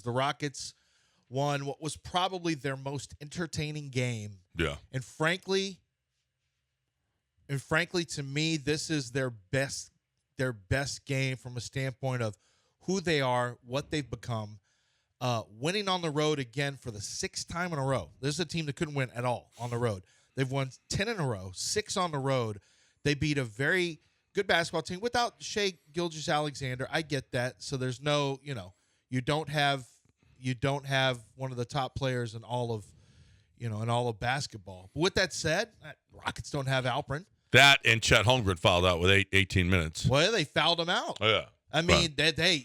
the Rockets won what was probably their most entertaining game. Yeah. And frankly, to me, this is their best game from a standpoint of who they are, what they've become. Winning on the road again for the 6th time in a row. This is a team that couldn't win at all on the road. They've won 10 in a row, 6 on the road. They beat a very good basketball team without Shai Gilgeous-Alexander. I get that. So there's no, you don't have one of the top players in all of basketball. But with that said, Rockets don't have Alperen. That and Chet Holmgren fouled out with 18 minutes. Well, they fouled him out. Oh, yeah. I mean,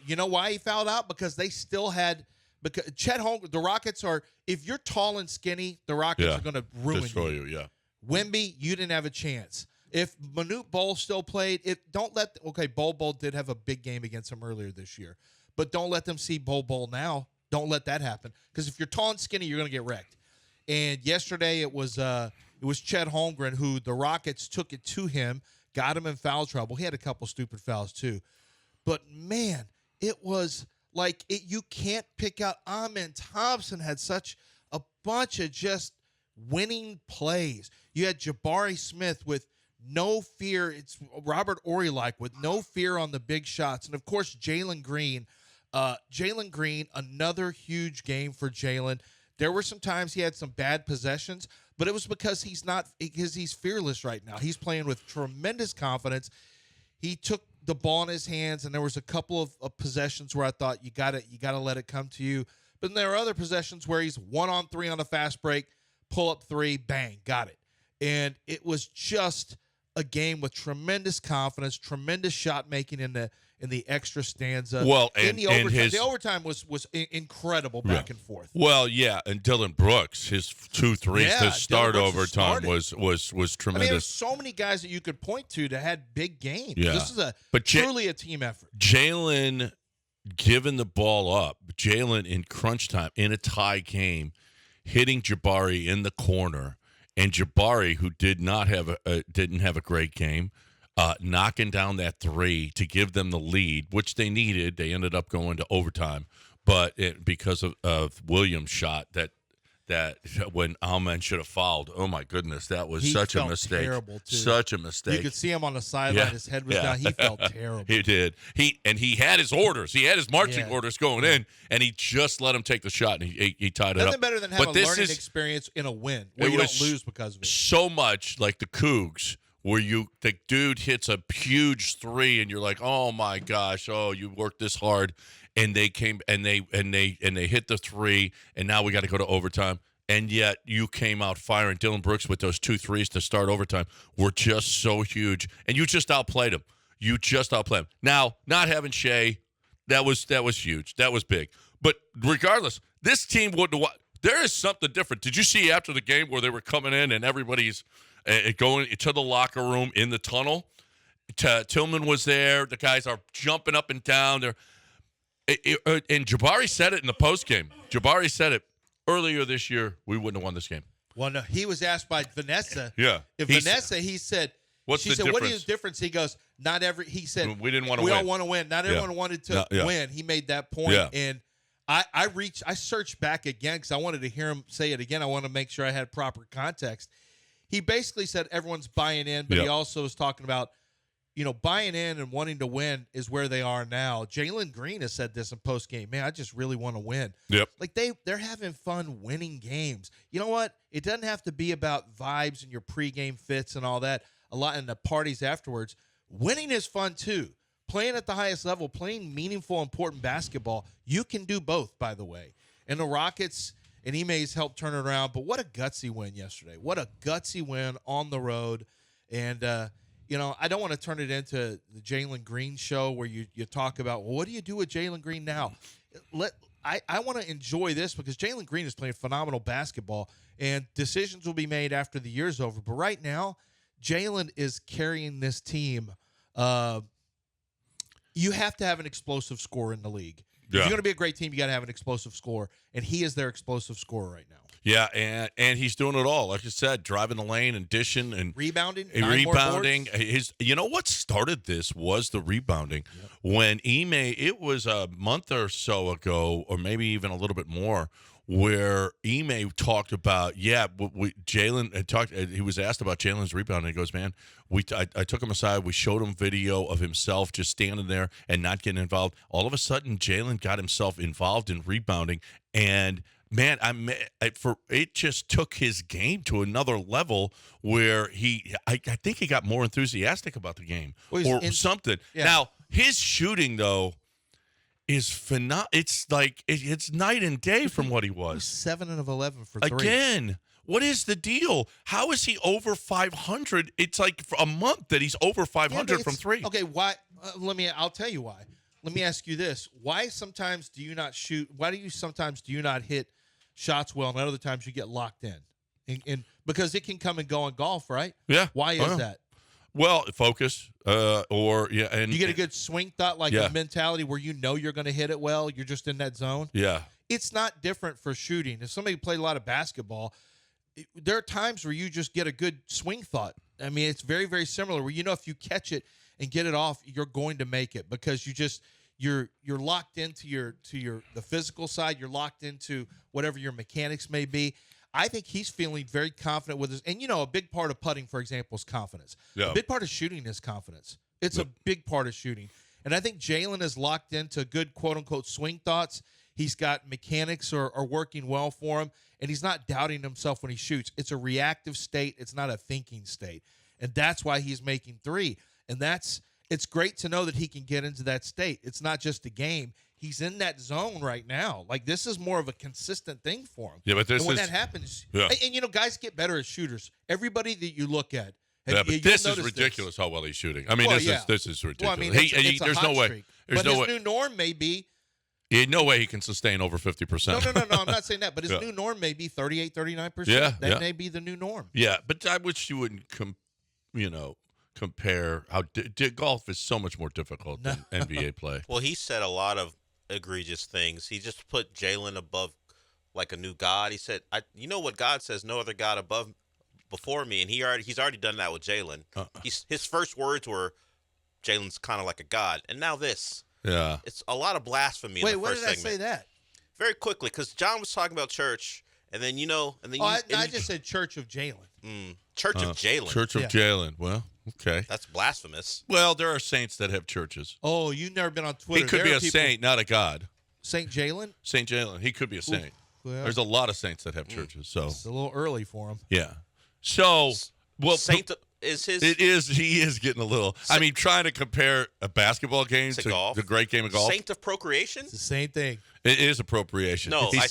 you know why he fouled out? Because they still had – because Chet Holmgren, the Rockets are – if you're tall and skinny, the Rockets are going to ruin destroy you. Yeah. Wemby, you didn't have a chance. If Manute Bol still played, Bol did have a big game against him earlier this year. But don't let them see Bol now. Don't let that happen. Because if you're tall and skinny, you're going to get wrecked. And yesterday it was Chet Holmgren who the Rockets took it to him, got him in foul trouble. He had a couple stupid fouls too. But, man, it was like you can't pick out. Amen Thompson had such a bunch of just winning plays. You had Jabari Smith with no fear. It's Robert Horry-like with no fear on the big shots. And, of course, Jalen Green. Jaylen Green, another huge game for Jalen. There were some times he had some bad possessions, but it was because he's fearless right now. He's playing with tremendous confidence. He took the ball in his hands, and there was a couple of possessions where I thought you got to let it come to you. But then there are other possessions where he's 1-on-3 on a fast break, pull up 3, bang, got it. And it was just a game with tremendous confidence, tremendous shot making in the extra stanza. Well, and the overtime, the overtime was incredible back and forth. Well, yeah, and Dylan Brooks, his 2 threes to start overtime was tremendous. I mean, there's so many guys that you could point to that had big games. Yeah. This is truly a team effort. Jalen giving the ball up, Jalen in crunch time in a tie game, hitting Jabari in the corner, and Jabari, who didn't have a great game, knocking down that 3 to give them the lead, which they needed. They ended up going to overtime, but because of Williams' shot that when Alman should have fouled. Oh my goodness, that was such a mistake. Terrible too. Such a mistake. You could see him on the sideline. His head was down. He felt terrible. He did. He had his orders. He had his marching orders going in, and he just let him take the shot, and he tied it up. Nothing better than having a learning experience in a win where you don't lose because of it. So much like the Cougs, where the dude hits a huge 3, and you're like, oh my gosh, you worked this hard, and they came and they hit the 3, and now we got to go to overtime. And yet you came out firing. Dylan Brooks with those 2 threes to start overtime were just so huge, and you just outplayed him. Now, not having Shai, that was huge. That was big. But regardless, this team wouldn't have. There is something different. Did you see after the game where they were coming in and everybody's going to the locker room in the tunnel? Tillman was there. The guys are jumping up and down. And Jabari said it in the postgame. Jabari said it. Earlier this year, we wouldn't have won this game. Well, no, he was asked by Vanessa. Yeah. He said, what's the difference? What is the difference? He goes, he said, we didn't want to win. We don't want to win. Not everyone wanted to win. He made that point. Yeah. And I searched back again because I wanted to hear him say it again. I want to make sure I had proper context. He basically said everyone's buying in, but he also was talking about, buying in and wanting to win is where they are now. Jalen Green has said this in postgame. Man, I just really want to win. Yep. Like they're having fun winning games. You know what? It doesn't have to be about vibes and your pregame fits and all that. A lot in the parties afterwards. Winning is fun too. Playing at the highest level, playing meaningful, important basketball. You can do both, by the way. And the Rockets and Ime's helped turn it around. But what a gutsy win yesterday. What a gutsy win on the road. And I don't want to turn it into the Jalen Green show where you talk about, well, what do you do with Jalen Green now? I want to enjoy this because Jalen Green is playing phenomenal basketball, and decisions will be made after the year's over. But right now, Jalen is carrying this team. You have to have an explosive scorer in the league. If you're going to be a great team, you got to have an explosive scorer, and he is their explosive scorer right now. Yeah, and he's doing it all. Like I said, driving the lane and dishing and Rebounding. and 9 more rebounding. boards. You know what started this was the rebounding. Yep. When Ime, it was a month or so ago, or maybe even a little bit more, where Ime talked about, Jalen had talked. He was asked about Jalen's rebounding. He goes, "Man, I took him aside. We showed him video of himself just standing there and not getting involved. All of a sudden, Jalen got himself involved in rebounding and." Man, it just took his game to another level where I think he got more enthusiastic about the game or something. Yeah. Now, his shooting, though, is phenomenal. It's like it's night and day from what he was. 7 of 11 for 3. Again, what is the deal? How is he over 500? It's like for a month that he's over 500 from 3. Okay, why? I'll tell you why. Let me ask you this: why sometimes do you not shoot? Why do you sometimes do you not hit shots well, and other times you get locked in? And because it can come and go in golf, right? Yeah. Why is that? Well, focus, and you get a good swing thought, like Yeah. a mentality where you know you're going to hit it well. You're just in that zone. Yeah. It's not different for shooting. If somebody played a lot of basketball, there are times where you just get a good swing thought. I mean, it's very, very similar. Where if you catch it and get it off, you're going to make it because you're locked into the physical side. You're locked into whatever your mechanics may be. I think he's feeling very confident with his. And a big part of putting, for example, is confidence. Yeah. A big part of shooting is confidence. It's a big part of shooting. And I think Jalen is locked into good quote unquote swing thoughts. He's got mechanics are working well for him, and he's not doubting himself when he shoots. It's a reactive state. It's not a thinking state, and that's why he's making 3. And it's great to know that he can get into that state. It's not just a game. He's in that zone right now. Like, this is more of a consistent thing for him. Yeah, but when that happens, yeah. and guys get better as shooters. Everybody that you look at, yeah, but this is ridiculous how well he's shooting. I mean, this is ridiculous. Well, I mean, there's no way. Streak. There's but no his way. new norm may be. No way he can sustain over 50%. No. I'm not saying that. But his new norm may be 38, 39%. Yeah, that may be the new norm. Yeah, but I wish you wouldn't compare how golf is so much more difficult than NBA play. Well, he said a lot of egregious things. He just put Jalen above like a new god. He said, you know what God says, no other God before me, and he's already done that with Jalen. His first words were, Jalen's kind of like a god, and now this. Yeah, it's a lot of blasphemy. Wait, in the where first did segment. I say that? Very quickly, because John was talking about church, and then I just said Church of Jalen. Church of Jalen. Church of Jalen. Well, okay, that's blasphemous. Well, there are saints that have churches. Oh, you've never been on Twitter. He could be a saint, not a god. Saint Jalen. Saint Jalen. He could be a saint. Well, there's a lot of saints that have churches. So it's a little early for him. Yeah. So saint is his. It is. He is getting a little. I mean, trying to compare a basketball game to golf. The great game of golf. Saint of procreation. It's the same thing. It is appropriation. No, I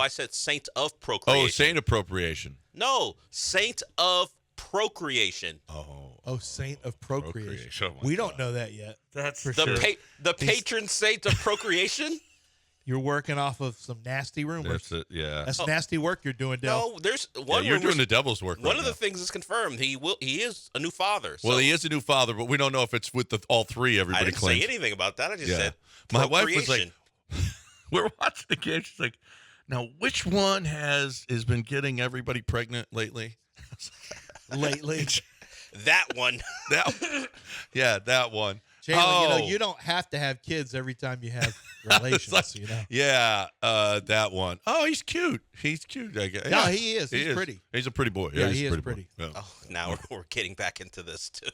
said saint of procreation. Oh, saint appropriation. No, saint of procreation. Oh, saint of procreation. Oh, we don't know that yet. That's for the sure. The patron saint of procreation. You're working off of some nasty rumors. That's it. Yeah. That's nasty work you're doing, Del. No, there's one. You're doing the devil's work. One of the things is confirmed. He is a new father. So. Well, he is a new father, but we don't know if it's with all 3. Everybody I didn't claims. say anything about that. I just said my wife was like, "We're watching the game." She's like, "Now, which one has been getting everybody pregnant lately?" Lately, that one. that one. Jalen, you don't have to have kids every time you have relations. Yeah, that one. Oh, he's cute. He's cute. I guess. No, he is. He's pretty. He's a pretty boy. Yeah, he is pretty. Yeah. Oh, now we're getting back into this too.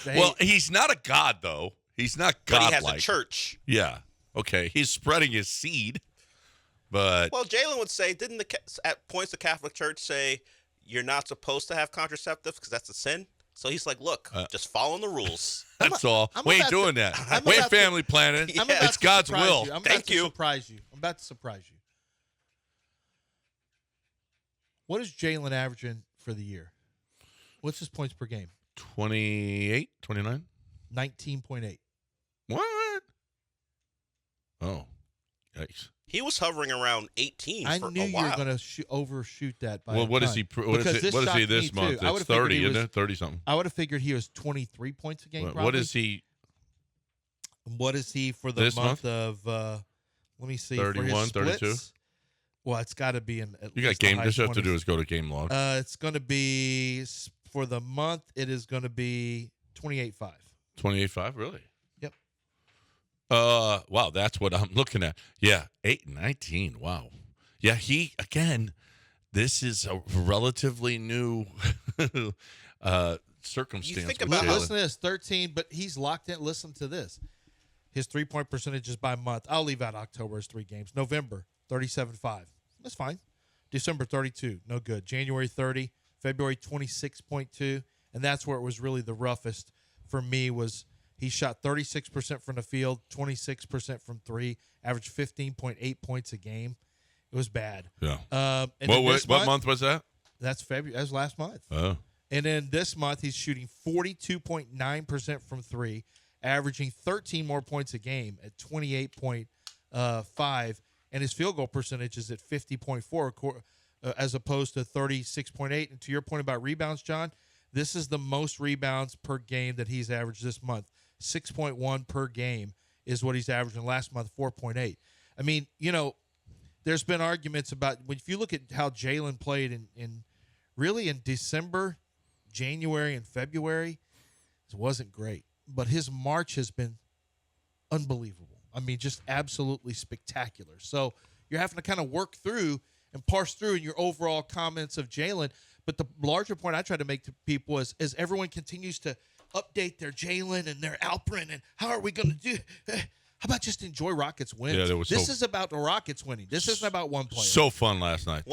Well, he's not a god though. He's not godlike. But he has a church. Yeah. Okay. He's spreading his seed. But Jalen would say, didn't at points the Catholic Church say you're not supposed to have contraceptives because that's a sin? So he's like, look, just following the rules. That's all. We ain't doing that. We ain't family planning. It's God's will. I'm about to surprise you. I'm about to surprise you. What is Jalen averaging for the year? What's his points per game? 28, 29? 19.8. What? Oh, yikes. He was hovering around 18 I for knew a while. you were going to overshoot that by what is he? What is he this month? It's 30, isn't it? 30 something. I would have figured he was 23 points a game. What is he? What is he for the month of? Let me see. 31, 32. Well, it's got to be in. You got game. Just have to do is go to game log. It's going to be for the month. It is going to be 28.5. 28.5, really? Yep. Wow, that's what I'm looking at. Yeah, 8-19. Wow. Yeah, this is a relatively new circumstance. You think about listen to this, 13, but he's locked in. Listen to this. His 3-point percentages by month. I'll leave out October's 3 games. November, 37.5. That's fine. December, 32. No good. January, 30. February, 26.2. And that's where it was really the roughest for me was he shot 36% from the field, 26% from 3, averaged 15.8 points a game. It was bad. Yeah. What month was that? That's February. That was last month. Oh. And then this month, he's shooting 42.9% from 3, averaging 13 more points a game at 28.5, and his field goal percentage is at 50.4 as opposed to 36.8. And to your point about rebounds, John, this is the most rebounds per game that he's averaged this month. 6.1 per game is what he's averaging last month, 4.8. I mean, there's been arguments about if you look at how Jalen played in December, January, and February, it wasn't great. But his March has been unbelievable. I mean, just absolutely spectacular. So you're having to kind of work through and parse through in your overall comments of Jalen. But the larger point I try to make to people is as everyone continues to update their Jalen and their Alperin and how are we going to do how about just enjoy Rockets wins? Yeah, this is about the Rockets winning. This isn't about one player. So fun last night.